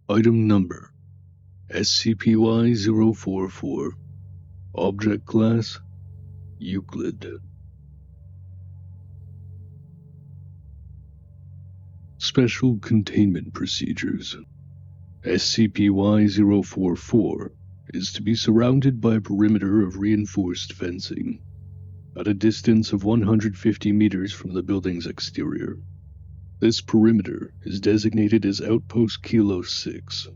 Item Number SCP-Y-044. Object Class Euclid. Special Containment Procedures. SCP-Y-044 is to be surrounded by a perimeter of reinforced fencing, at a distance of 150 meters from the building's exterior. This perimeter is designated as Outpost Kilo 6.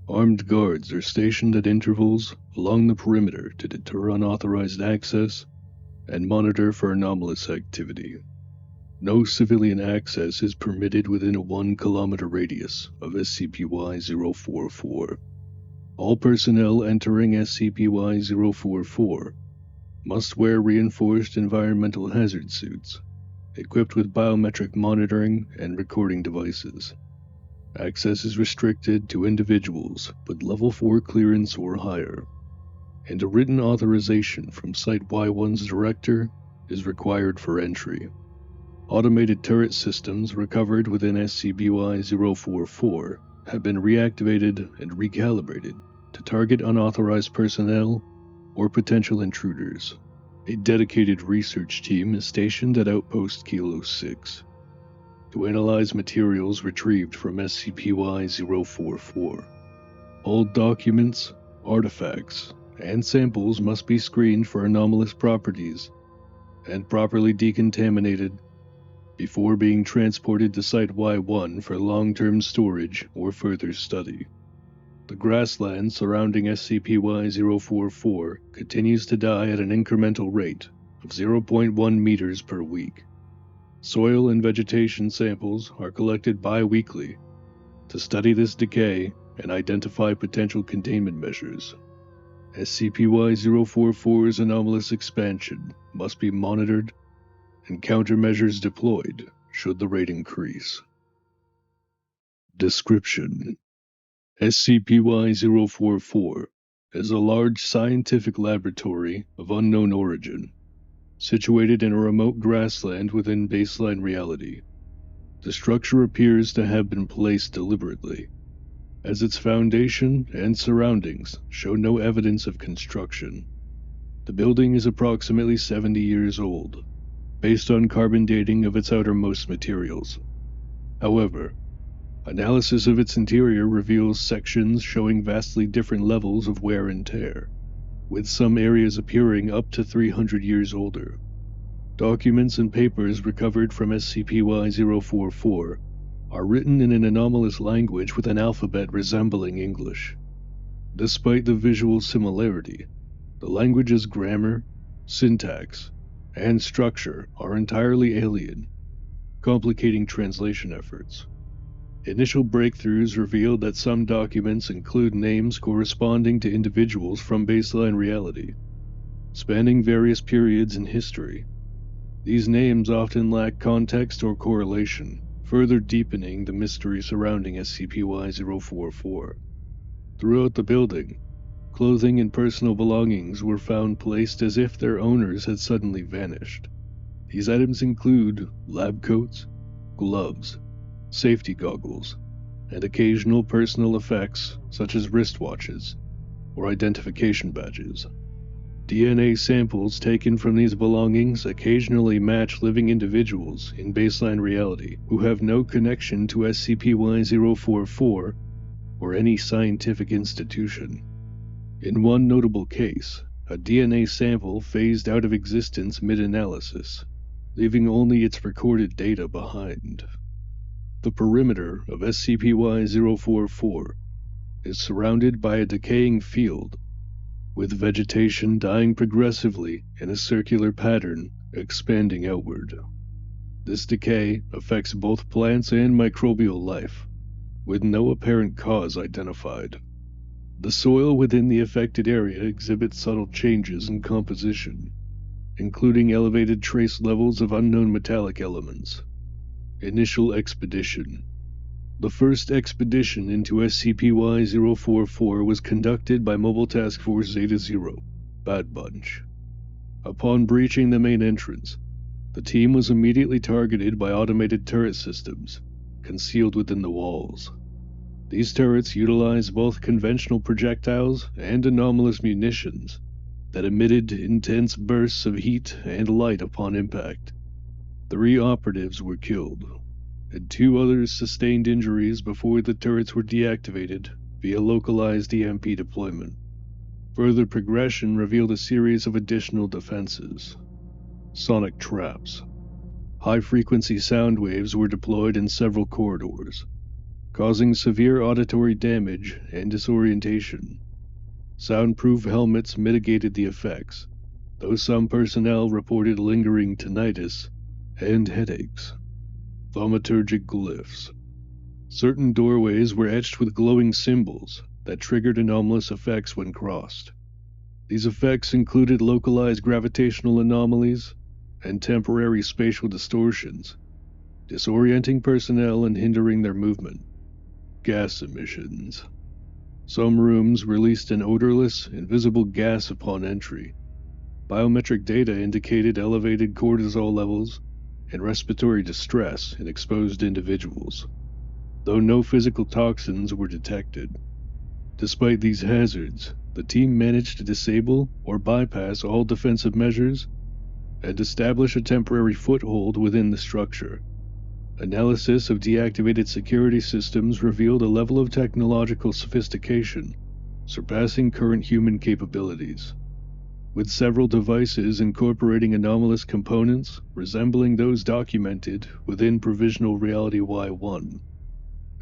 Armed guards are stationed at intervals along the perimeter to deter unauthorized access and monitor for anomalous activity. No civilian access is permitted within a 1-kilometer radius of SCP-Y-044. All personnel entering SCP-Y-044 must wear reinforced environmental hazard suits, equipped with biometric monitoring and recording devices. Access is restricted to individuals with Level 4 clearance or higher, and a written authorization from Site Y1's director is required for entry. Automated turret systems recovered within SCP-Y-044 have been reactivated and recalibrated to target unauthorized personnel or potential intruders. A dedicated research team is stationed at Outpost Kilo 6 to analyze materials retrieved from SCP-Y-044. All documents, artifacts, and samples must be screened for anomalous properties and properly decontaminated before being transported to Site Y1 for long-term storage or further study. The grassland surrounding SCP-Y-044 continues to die at an incremental rate of 0.1 meters per week. Soil and vegetation samples are collected bi-weekly to study this decay and identify potential containment measures. SCP-Y-044's anomalous expansion must be monitored and countermeasures deployed should the rate increase. Description: SCP-Y-044 is a large scientific laboratory of unknown origin, situated in a remote grassland within baseline reality. The structure appears to have been placed deliberately, as its foundation and surroundings show no evidence of construction. The building is approximately 70 years old, based on carbon dating of its outermost materials. However, analysis of its interior reveals sections showing vastly different levels of wear and tear, with some areas appearing up to 300 years older. Documents and papers recovered from SCP-Y-044 are written in an anomalous language with an alphabet resembling English. Despite the visual similarity, the language's grammar, syntax, and structure are entirely alien, complicating translation efforts. Initial breakthroughs revealed that some documents include names corresponding to individuals from baseline reality, spanning various periods in history. These names often lack context or correlation, further deepening the mystery surrounding SCP-Y-044. Throughout the building, clothing and personal belongings were found placed as if their owners had suddenly vanished. These items include lab coats, gloves, safety goggles, and occasional personal effects such as wristwatches or identification badges. DNA samples taken from these belongings occasionally match living individuals in baseline reality who have no connection to SCP-Y-044 or any scientific institution. In one notable case, a DNA sample phased out of existence mid-analysis, leaving only its recorded data behind. The perimeter of SCP-Y-044 is surrounded by a decaying field, with vegetation dying progressively in a circular pattern expanding outward. This decay affects both plants and microbial life, with no apparent cause identified. The soil within the affected area exhibits subtle changes in composition, including elevated trace levels of unknown metallic elements. Initial Expedition. The first expedition into SCP-Y-044 was conducted by Mobile Task Force Zeta-0, Bad Bunch. Upon breaching the main entrance, the team was immediately targeted by automated turret systems, concealed within the walls. These turrets utilize both conventional projectiles and anomalous munitions that emitted intense bursts of heat and light upon impact. 3 operatives were killed, and 2 others sustained injuries before the turrets were deactivated via localized EMP deployment. Further progression revealed a series of additional defenses. Sonic traps. High-frequency sound waves were deployed in several corridors, causing severe auditory damage and disorientation. Soundproof helmets mitigated the effects, though some personnel reported lingering tinnitus and headaches. Thaumaturgic glyphs. Certain doorways were etched with glowing symbols that triggered anomalous effects when crossed. These effects included localized gravitational anomalies and temporary spatial distortions, disorienting personnel and hindering their movement. Gas emissions. Some rooms released an odorless, invisible gas upon entry. Biometric data indicated elevated cortisol levels and respiratory distress in exposed individuals, though no physical toxins were detected. Despite these hazards, the team managed to disable or bypass all defensive measures and establish a temporary foothold within the structure. Analysis of deactivated security systems revealed a level of technological sophistication surpassing current human capabilities, with several devices incorporating anomalous components resembling those documented within Provisional Reality-Y-1.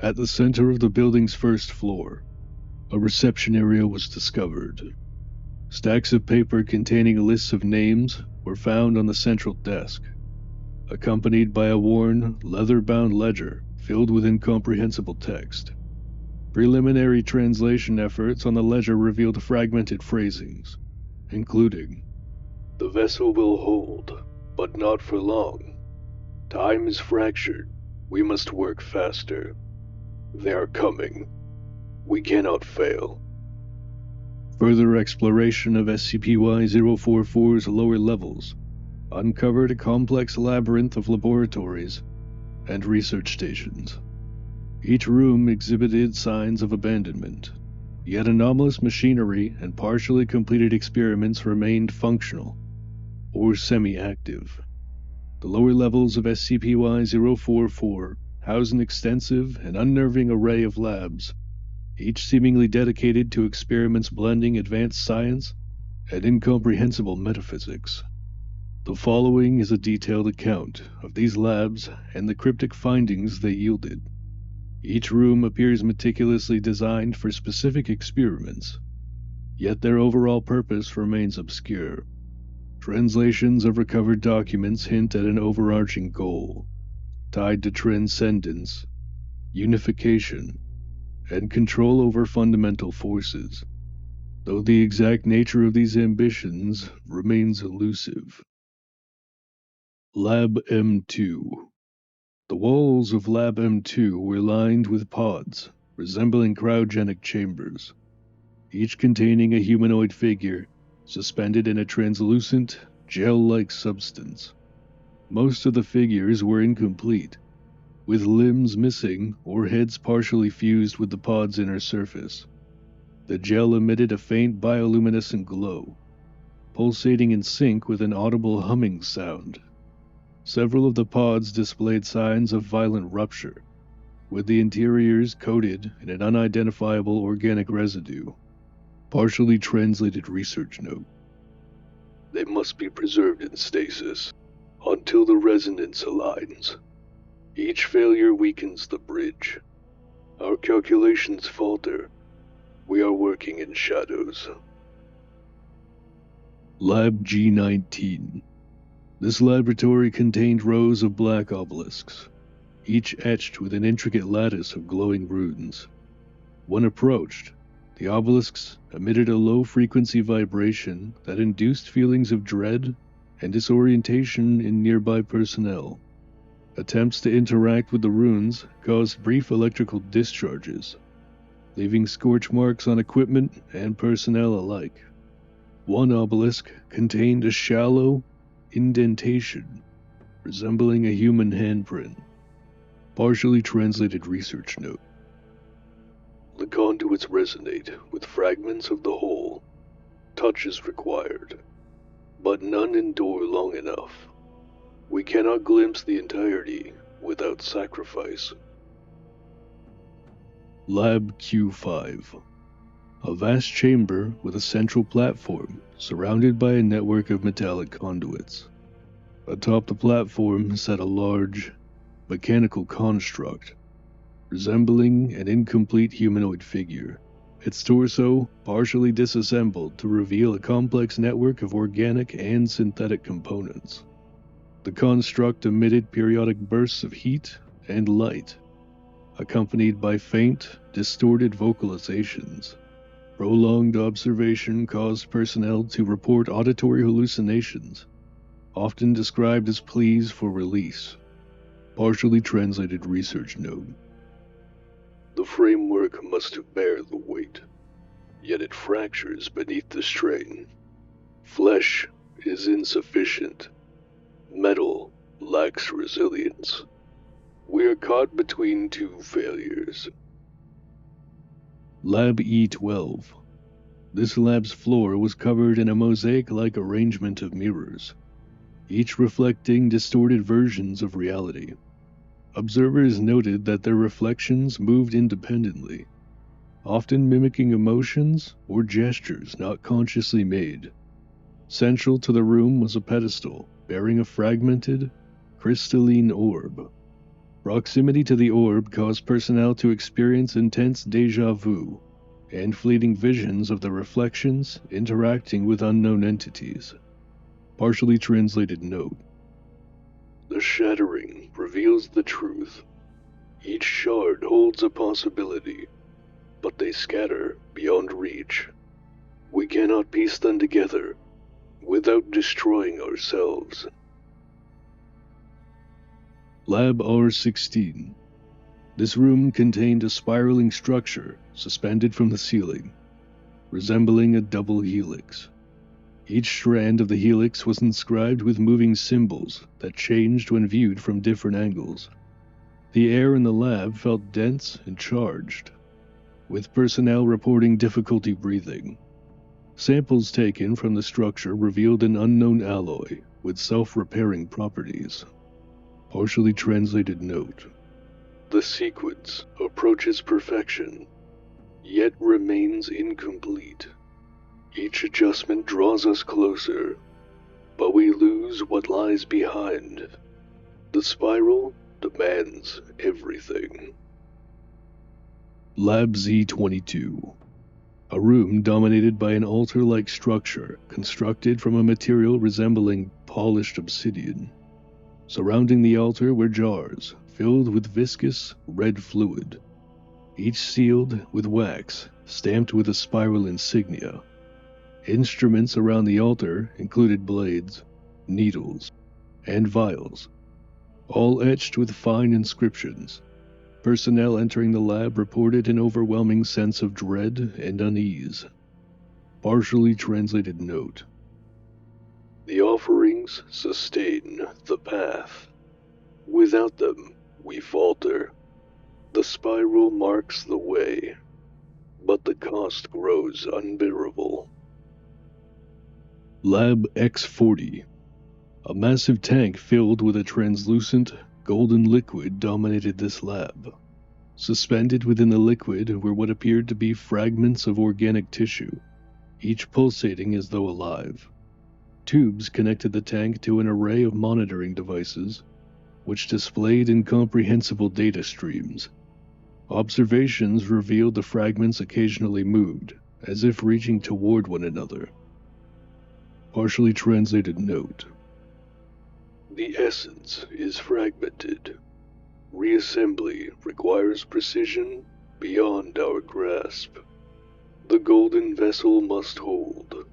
At the center of the building's first floor, a reception area was discovered. Stacks of paper containing lists of names were found on the central desk, accompanied by a worn, leather-bound ledger filled with incomprehensible text. Preliminary translation efforts on the ledger revealed fragmented phrasings, including, "The vessel will hold, but not for long. Time is fractured. We must work faster. They are coming. We cannot fail." Further exploration of SCP-Y-044's lower levels uncovered a complex labyrinth of laboratories and research stations. Each room exhibited signs of abandonment, yet anomalous machinery and partially completed experiments remained functional or semi-active. The lower levels of SCP-Y-044 house an extensive and unnerving array of labs, each seemingly dedicated to experiments blending advanced science and incomprehensible metaphysics. The following is a detailed account of these labs and the cryptic findings they yielded. Each room appears meticulously designed for specific experiments, yet their overall purpose remains obscure. Translations of recovered documents hint at an overarching goal, tied to transcendence, unification, and control over fundamental forces, though the exact nature of these ambitions remains elusive. Lab M2. The walls of Lab M2 were lined with pods, resembling cryogenic chambers, each containing a humanoid figure suspended in a translucent, gel-like substance. Most of the figures were incomplete, with limbs missing or heads partially fused with the pod's inner surface. The gel emitted a faint bioluminescent glow, pulsating in sync with an audible humming sound. Several of the pods displayed signs of violent rupture, with the interiors coated in an unidentifiable organic residue. Partially translated research note. They must be preserved in stasis until the resonance aligns. Each failure weakens the bridge. Our calculations falter. We are working in shadows. Lab G19. This laboratory contained rows of black obelisks, each etched with an intricate lattice of glowing runes. When approached, the obelisks emitted a low-frequency vibration that induced feelings of dread and disorientation in nearby personnel. Attempts to interact with the runes caused brief electrical discharges, leaving scorch marks on equipment and personnel alike. One obelisk contained a shallow indentation resembling a human handprint. Partially translated research note. conduits resonate with fragments of the whole. Touch is required, but none endure long enough. We cannot glimpse the entirety without sacrifice. Lab Q5. A vast chamber with a central platform surrounded by a network of metallic conduits. Atop the platform sat a large, mechanical construct, resembling an incomplete humanoid figure, its torso partially disassembled to reveal a complex network of organic and synthetic components. The construct emitted periodic bursts of heat and light, accompanied by faint, distorted vocalizations. Prolonged observation caused personnel to report auditory hallucinations, often described as pleas for release. Partially translated research note. The framework must bear the weight, yet it fractures beneath the strain. Flesh is insufficient. Metal lacks resilience. We are caught between two failures. Lab E12. This lab's floor was covered in a mosaic-like arrangement of mirrors, each reflecting distorted versions of reality. Observers noted that their reflections moved independently, often mimicking emotions or gestures not consciously made. Central to the room was a pedestal bearing a fragmented, crystalline orb. Proximity to the orb caused personnel to experience intense déjà vu and fleeting visions of the reflections interacting with unknown entities. Partially translated note. The shattering reveals the truth. Each shard holds a possibility, but they scatter beyond reach. We cannot piece them together without destroying ourselves. Lab R16. This room contained a spiraling structure suspended from the ceiling, resembling a double helix. Each strand of the helix was inscribed with moving symbols that changed when viewed from different angles. The air in the lab felt dense and charged, with personnel reporting difficulty breathing. Samples taken from the structure revealed an unknown alloy with self-repairing properties. Partially translated note. The sequence approaches perfection, yet remains incomplete. Each adjustment draws us closer, but we lose what lies behind. The spiral demands everything. Lab Z22. A room dominated by an altar-like structure constructed from a material resembling polished obsidian. Surrounding the altar were jars filled with viscous, red fluid, each sealed with wax stamped with a spiral insignia. Instruments around the altar included blades, needles, and vials, all etched with fine inscriptions. Personnel entering the lab reported an overwhelming sense of dread and unease. Partially translated note. The offerings sustain the path. Without them, we falter. The spiral marks the way, but the cost grows unbearable. Lab X40. A massive tank filled with a translucent, golden liquid dominated this lab. Suspended within the liquid were what appeared to be fragments of organic tissue, each pulsating as though alive. Tubes connected the tank to an array of monitoring devices, which displayed incomprehensible data streams. Observations revealed the fragments occasionally moved, as if reaching toward one another. Partially translated note. The essence is fragmented. Reassembly requires precision beyond our grasp. The golden vessel must hold,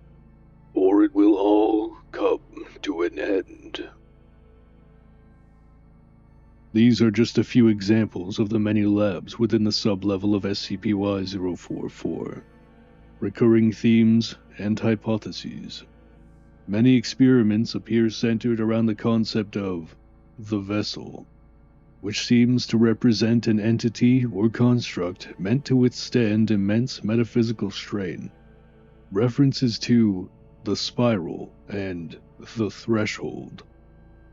or it will all come to an end. These are just a few examples of the many labs within the sub-level of SCP-Y-044. Recurring themes and hypotheses. Many experiments appear centered around the concept of the vessel, which seems to represent an entity or construct meant to withstand immense metaphysical strain. References to the spiral and the threshold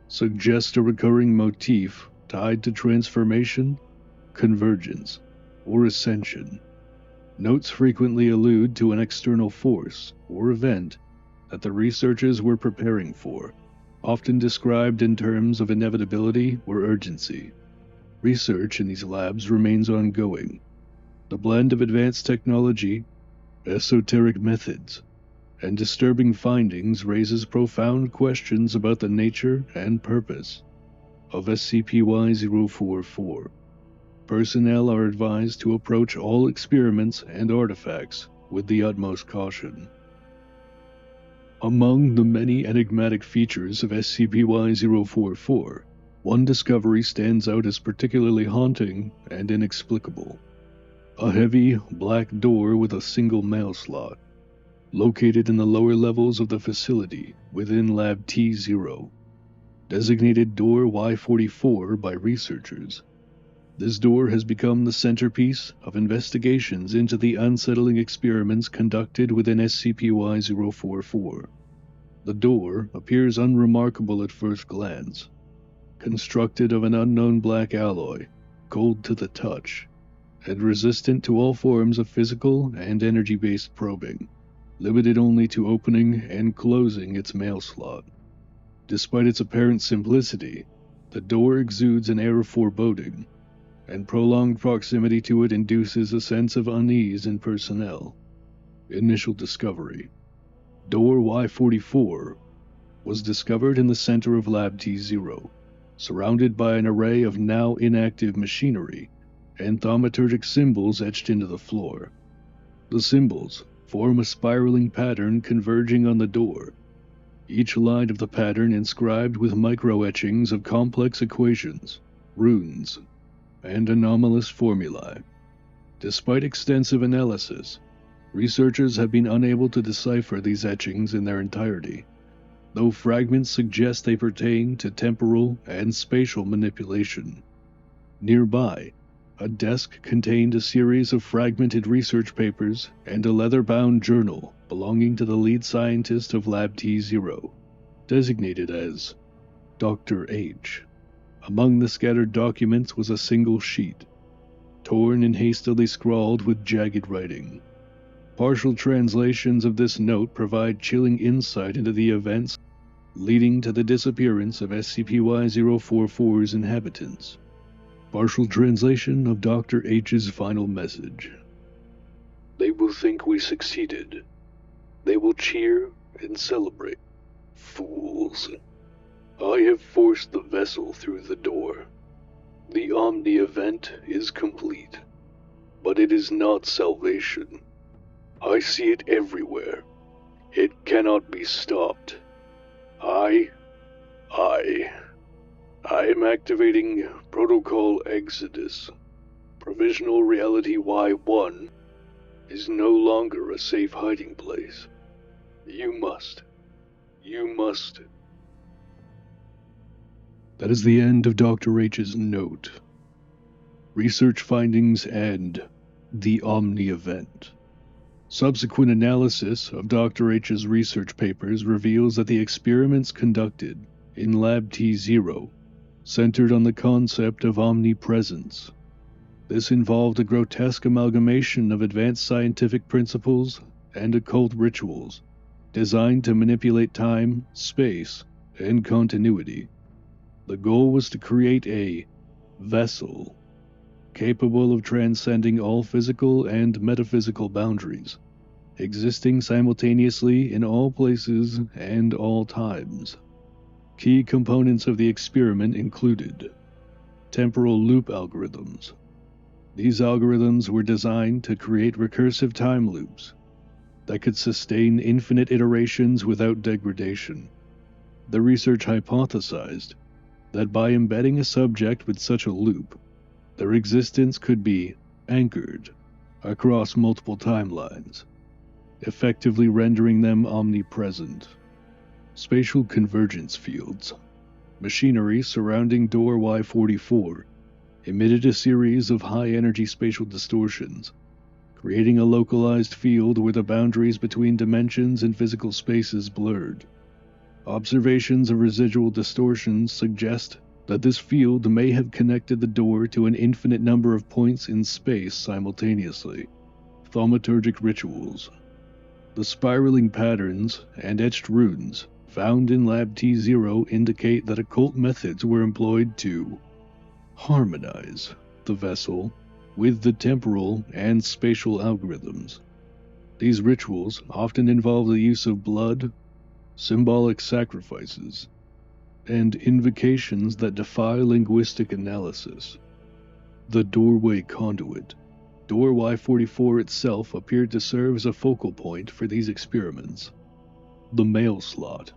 suggest a recurring motif tied to transformation, convergence, or ascension. Notes frequently allude to an external force or event that the researchers were preparing for, often described in terms of inevitability or urgency. Research in these labs remains ongoing. The blend of advanced technology, esoteric methods, and disturbing findings raises profound questions about the nature and purpose of SCP-Y-044. Personnel are advised to approach all experiments and artifacts with the utmost caution. Among the many enigmatic features of SCP-Y-044, one discovery stands out as particularly haunting and inexplicable. A heavy, black door with a single mail slot, located in the lower levels of the facility within Lab T0, designated Door Y44 by researchers. This door has become the centerpiece of investigations into the unsettling experiments conducted within SCP-Y-044. The door appears unremarkable at first glance, constructed of an unknown black alloy, cold to the touch, and resistant to all forms of physical and energy-based probing, limited only to opening and closing its mail slot. Despite its apparent simplicity, the door exudes an air of foreboding, and prolonged proximity to it induces a sense of unease in personnel. Initial discovery. Door Y44 was discovered in the center of Lab T0, surrounded by an array of now inactive machinery and thaumaturgic symbols etched into the floor. The symbols form a spiraling pattern converging on the door, each line of the pattern inscribed with micro-etchings of complex equations, runes, and anomalous formulae. Despite extensive analysis, researchers have been unable to decipher these etchings in their entirety, though fragments suggest they pertain to temporal and spatial manipulation. Nearby, a desk contained a series of fragmented research papers and a leather-bound journal belonging to the lead scientist of Lab T0, designated as Dr. H. Among the scattered documents was a single sheet, torn and hastily scrawled with jagged writing. Partial translations of this note provide chilling insight into the events leading to the disappearance of SCP-Y-044's inhabitants. Partial translation of Dr. H's final message. They will think we succeeded. They will cheer and celebrate. Fools. I have forced the vessel through the door. The Omni event is complete, but it is not salvation. I see it everywhere. It cannot be stopped. I am activating Protocol Exodus. Provisional Reality-Y-1 is no longer a safe hiding place. You must. That is the end of Dr. H's note. Research findings and the Omni event. Subsequent analysis of Dr. H's research papers reveals that the experiments conducted in Lab T0 centered on the concept of omnipresence. This involved a grotesque amalgamation of advanced scientific principles and occult rituals designed to manipulate time, space, and continuity. The goal was to create a vessel capable of transcending all physical and metaphysical boundaries, existing simultaneously in all places and all times. Key components of the experiment included temporal loop algorithms. These algorithms were designed to create recursive time loops that could sustain infinite iterations without degradation. The research hypothesized that by embedding a subject with such a loop, their existence could be anchored across multiple timelines, effectively rendering them omnipresent. Spatial convergence fields. Machinery surrounding Door Y44 emitted a series of high-energy spatial distortions, creating a localized field where the boundaries between dimensions and physical spaces blurred. Observations of residual distortions suggest that this field may have connected the door to an infinite number of points in space simultaneously. Thaumaturgic rituals. The spiraling patterns and etched runes found in Lab T0 indicate that occult methods were employed to harmonize the vessel with the temporal and spatial algorithms. These rituals often involve the use of blood, symbolic sacrifices, and invocations that defy linguistic analysis. The Doorway Conduit. Doorway Y44 itself appeared to serve as a focal point for these experiments. The mail slot,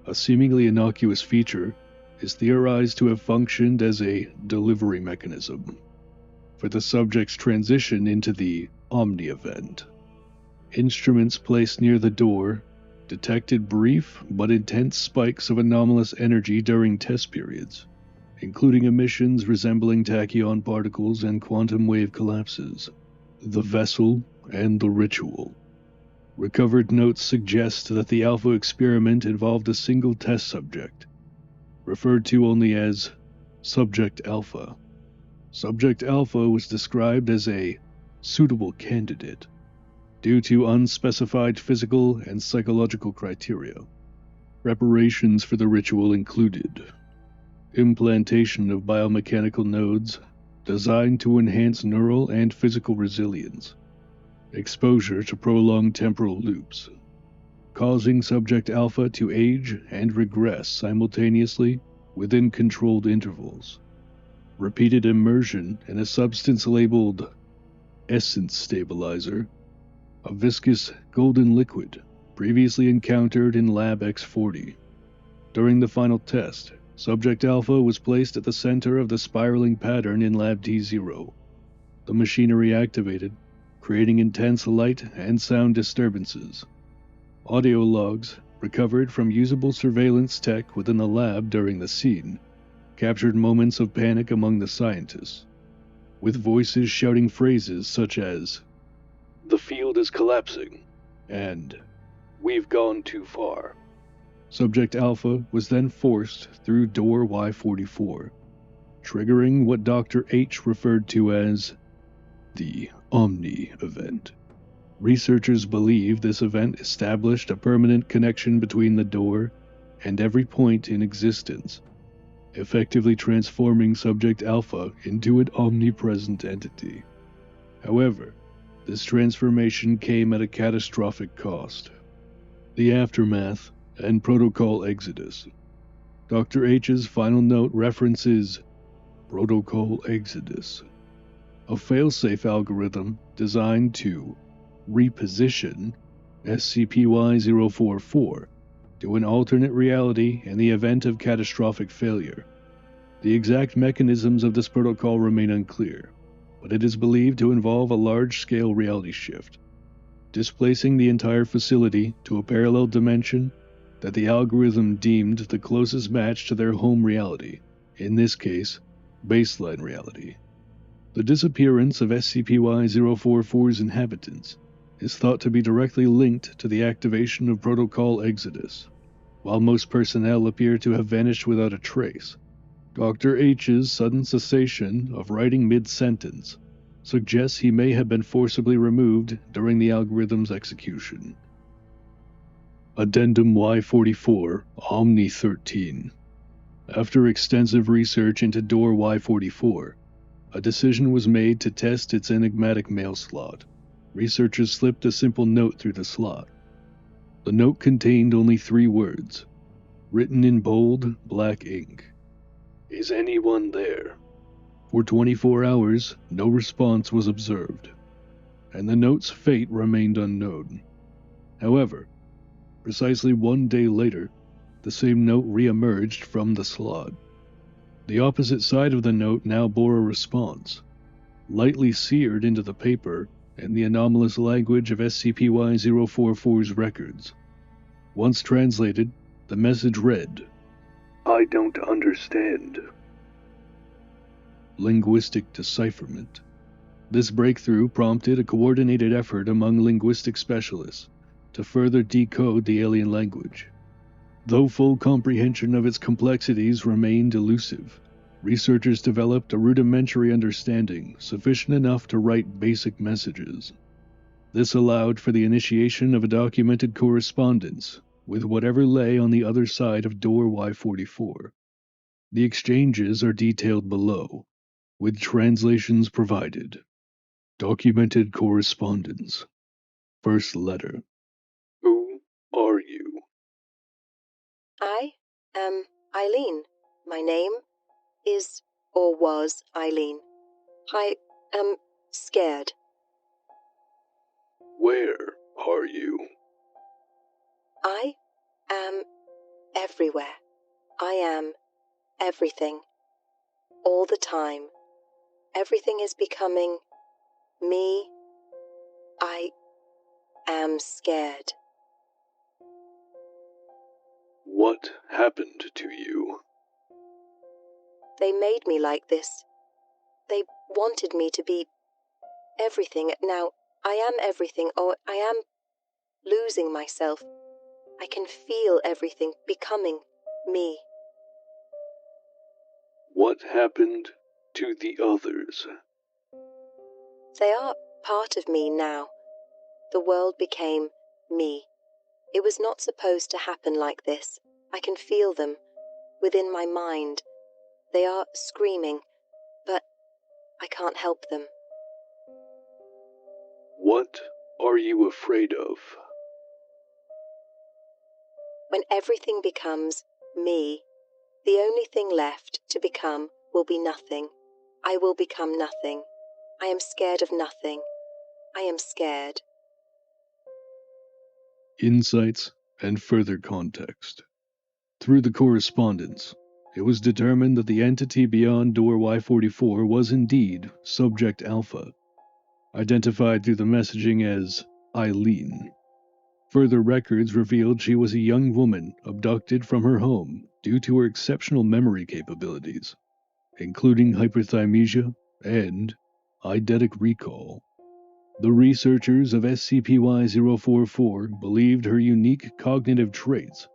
a seemingly innocuous feature, is theorized to have functioned as a delivery mechanism for the subject's transition into the Omni event. Instruments placed near the door detected brief but intense spikes of anomalous energy during test periods, including emissions resembling tachyon particles and quantum wave collapses. The vessel and the ritual. Recovered notes suggest that the Alpha experiment involved a single test subject, referred to only as Subject Alpha. Subject Alpha was described as a suitable candidate due to unspecified physical and psychological criteria. Preparations for the ritual included implantation of biomechanical nodes designed to enhance neural and physical resilience, exposure to prolonged temporal loops, causing Subject Alpha to age and regress simultaneously within controlled intervals, repeated immersion in a substance labeled Essence Stabilizer, a viscous golden liquid previously encountered in Lab X40. During the final test, Subject Alpha was placed at the center of the spiraling pattern in Lab T0. The machinery activated, creating intense light and sound disturbances. Audio logs, recovered from usable surveillance tech within the lab during the scene, captured moments of panic among the scientists, with voices shouting phrases such as, "The field is collapsing," and "We've gone too far." Subject Alpha was then forced through door Y44, triggering what Dr. H referred to as the Omni event. Researchers believe this event established a permanent connection between the door and every point in existence, effectively transforming Subject Alpha into an omnipresent entity. However, this transformation came at a catastrophic cost. The aftermath and Protocol Exodus. Dr. H's final note references Protocol Exodus, a failsafe algorithm designed to reposition SCP-Y-044 to an alternate reality in the event of catastrophic failure. The exact mechanisms of this protocol remain unclear, but it is believed to involve a large-scale reality shift, displacing the entire facility to a parallel dimension that the algorithm deemed the closest match to their home reality, in this case, baseline reality. The disappearance of SCP-Y-044's inhabitants is thought to be directly linked to the activation of Protocol Exodus. While most personnel appear to have vanished without a trace, Dr. H's sudden cessation of writing mid-sentence suggests he may have been forcibly removed during the algorithm's execution. Addendum Y44-Omni-13. After extensive research into Door Y44, a decision was made to test its enigmatic mail slot. Researchers slipped a simple note through the slot. The note contained only 3 words, written in bold, black ink. "Is anyone there?" For 24 hours, no response was observed, and the note's fate remained unknown. However, precisely 1 day later, the same note re-emerged from the slot. The opposite side of the note now bore a response, lightly seared into the paper in the anomalous language of SCP-Y-044's records. Once translated, the message read, "I don't understand." Linguistic Decipherment. This breakthrough prompted a coordinated effort among linguistic specialists to further decode the alien language. Though full comprehension of its complexities remained elusive, researchers developed a rudimentary understanding sufficient enough to write basic messages. This allowed for the initiation of a documented correspondence with whatever lay on the other side of door Y44. The exchanges are detailed below, with translations provided. Documented correspondence. First letter. Who are you? I am Eileen. My name is or was Eileen. I am scared. Where are you? I am everywhere. I am everything. All the time. Everything is becoming me. I am scared. What happened to you? They made me like this. They wanted me to be everything. Now I am everything, or I am losing myself. I can feel everything becoming me. What happened to the others? They are part of me now. The world became me. It was not supposed to happen like this. I can feel them within my mind. They are screaming, but I can't help them. What are you afraid of? When everything becomes me, the only thing left to become will be nothing. I will become nothing. I am scared of nothing. I am scared. Insights and further context. Through the correspondence, it was determined that the entity beyond door Y44 was indeed Subject Alpha, identified through the messaging as Eileen. Further records revealed she was a young woman abducted from her home due to her exceptional memory capabilities, including hyperthymesia and eidetic recall. The researchers of SCP-Y-044 believed her unique cognitive traits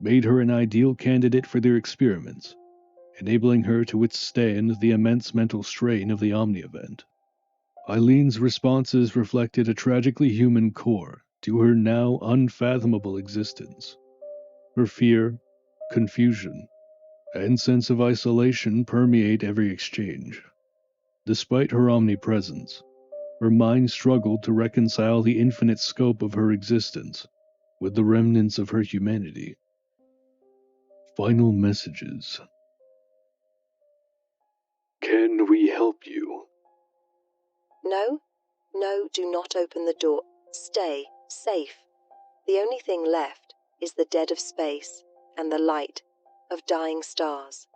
made her an ideal candidate for their experiments, enabling her to withstand the immense mental strain of the Omni event. Eileen's responses reflected a tragically human core to her now unfathomable existence. Her fear, confusion, and sense of isolation permeate every exchange. Despite her omnipresence, her mind struggled to reconcile the infinite scope of her existence with the remnants of her humanity. Final messages. Can we help you? No, do not open the door. Stay safe. The only thing left is the dead of space and the light of dying stars.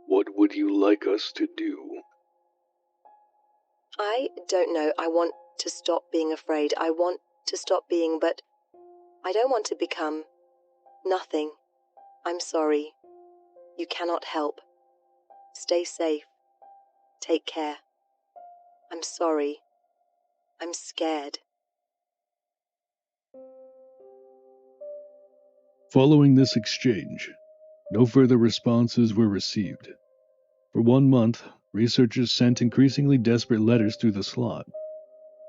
What would you like us to do? I don't know. I want to stop being afraid. I want to stop being, but I don't want to become nothing. I'm sorry. You cannot help. Stay safe. Take care. I'm sorry. I'm scared. Following this exchange, no further responses were received. For 1 month, researchers sent increasingly desperate letters through the slot,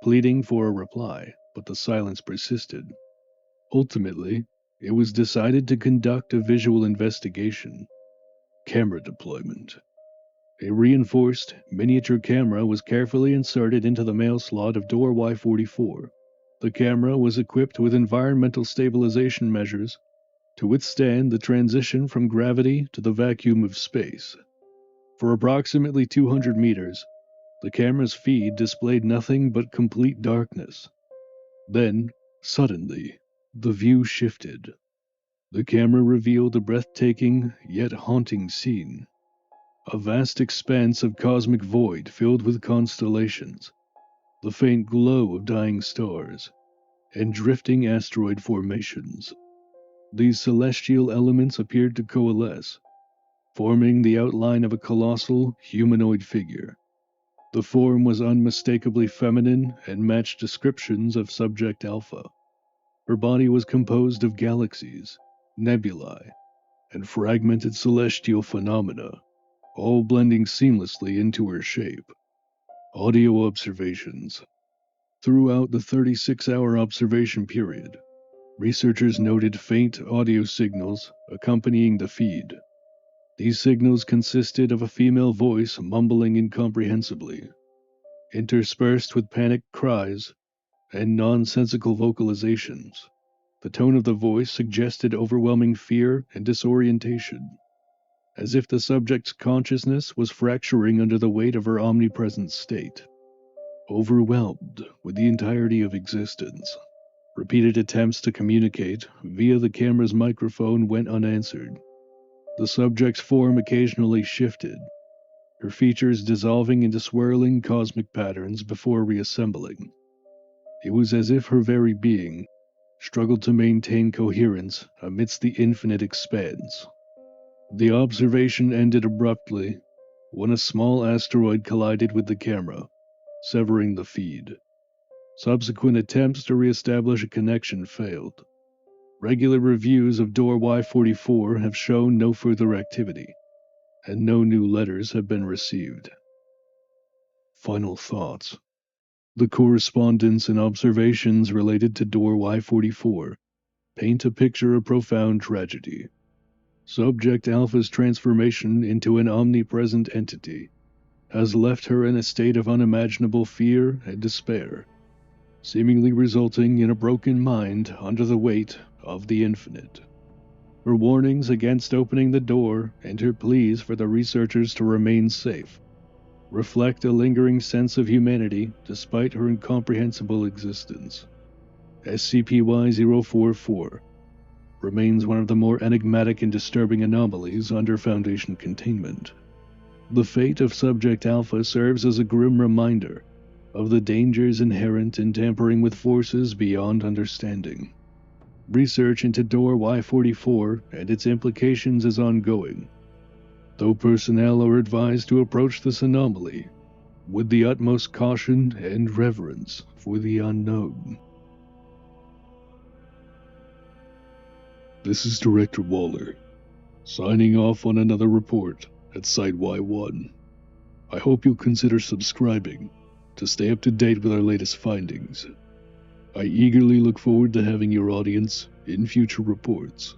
pleading for a reply, but the silence persisted. Ultimately, it was decided to conduct a visual investigation. Camera deployment. A reinforced, miniature camera was carefully inserted into the mail slot of door Y44. The camera was equipped with environmental stabilization measures to withstand the transition from gravity to the vacuum of space. For approximately 200 meters, the camera's feed displayed nothing but complete darkness. Then, suddenly, the view shifted. The camera revealed a breathtaking yet haunting scene. A vast expanse of cosmic void filled with constellations, the faint glow of dying stars, and drifting asteroid formations. These celestial elements appeared to coalesce, forming the outline of a colossal, humanoid figure. The form was unmistakably feminine and matched descriptions of Subject Alpha. Her body was composed of galaxies, nebulae, and fragmented celestial phenomena, all blending seamlessly into her shape. Audio observations. Throughout the 36-hour observation period, researchers noted faint audio signals accompanying the feed. These signals consisted of a female voice mumbling incomprehensibly, interspersed with panicked cries and nonsensical vocalizations. The tone of the voice suggested overwhelming fear and disorientation, as if the subject's consciousness was fracturing under the weight of her omnipresent state. Overwhelmed with the entirety of existence, repeated attempts to communicate via the camera's microphone went unanswered. The subject's form occasionally shifted, her features dissolving into swirling cosmic patterns before reassembling. It was as if her very being struggled to maintain coherence amidst the infinite expanse. The observation ended abruptly when a small asteroid collided with the camera, severing the feed. Subsequent attempts to re-establish a connection failed. Regular reviews of Doorway Y44 have shown no further activity, and no new letters have been received. Final thoughts. The correspondence and observations related to Doorway Y44 paint a picture of profound tragedy. Subject Alpha's transformation into an omnipresent entity has left her in a state of unimaginable fear and despair, seemingly resulting in a broken mind under the weight of the infinite. Her warnings against opening the door and her pleas for the researchers to remain safe reflect a lingering sense of humanity despite her incomprehensible existence. SCP-Y-044 remains one of the more enigmatic and disturbing anomalies under Foundation containment. The fate of Subject Alpha serves as a grim reminder of the dangers inherent in tampering with forces beyond understanding. Research into Doorway Y44 and its implications is ongoing, though personnel are advised to approach this anomaly with the utmost caution and reverence for the unknown. This is Director Waller, signing off on another report at Site Y1. I hope you'll consider subscribing to stay up to date with our latest findings. I eagerly look forward to having your audience in future reports.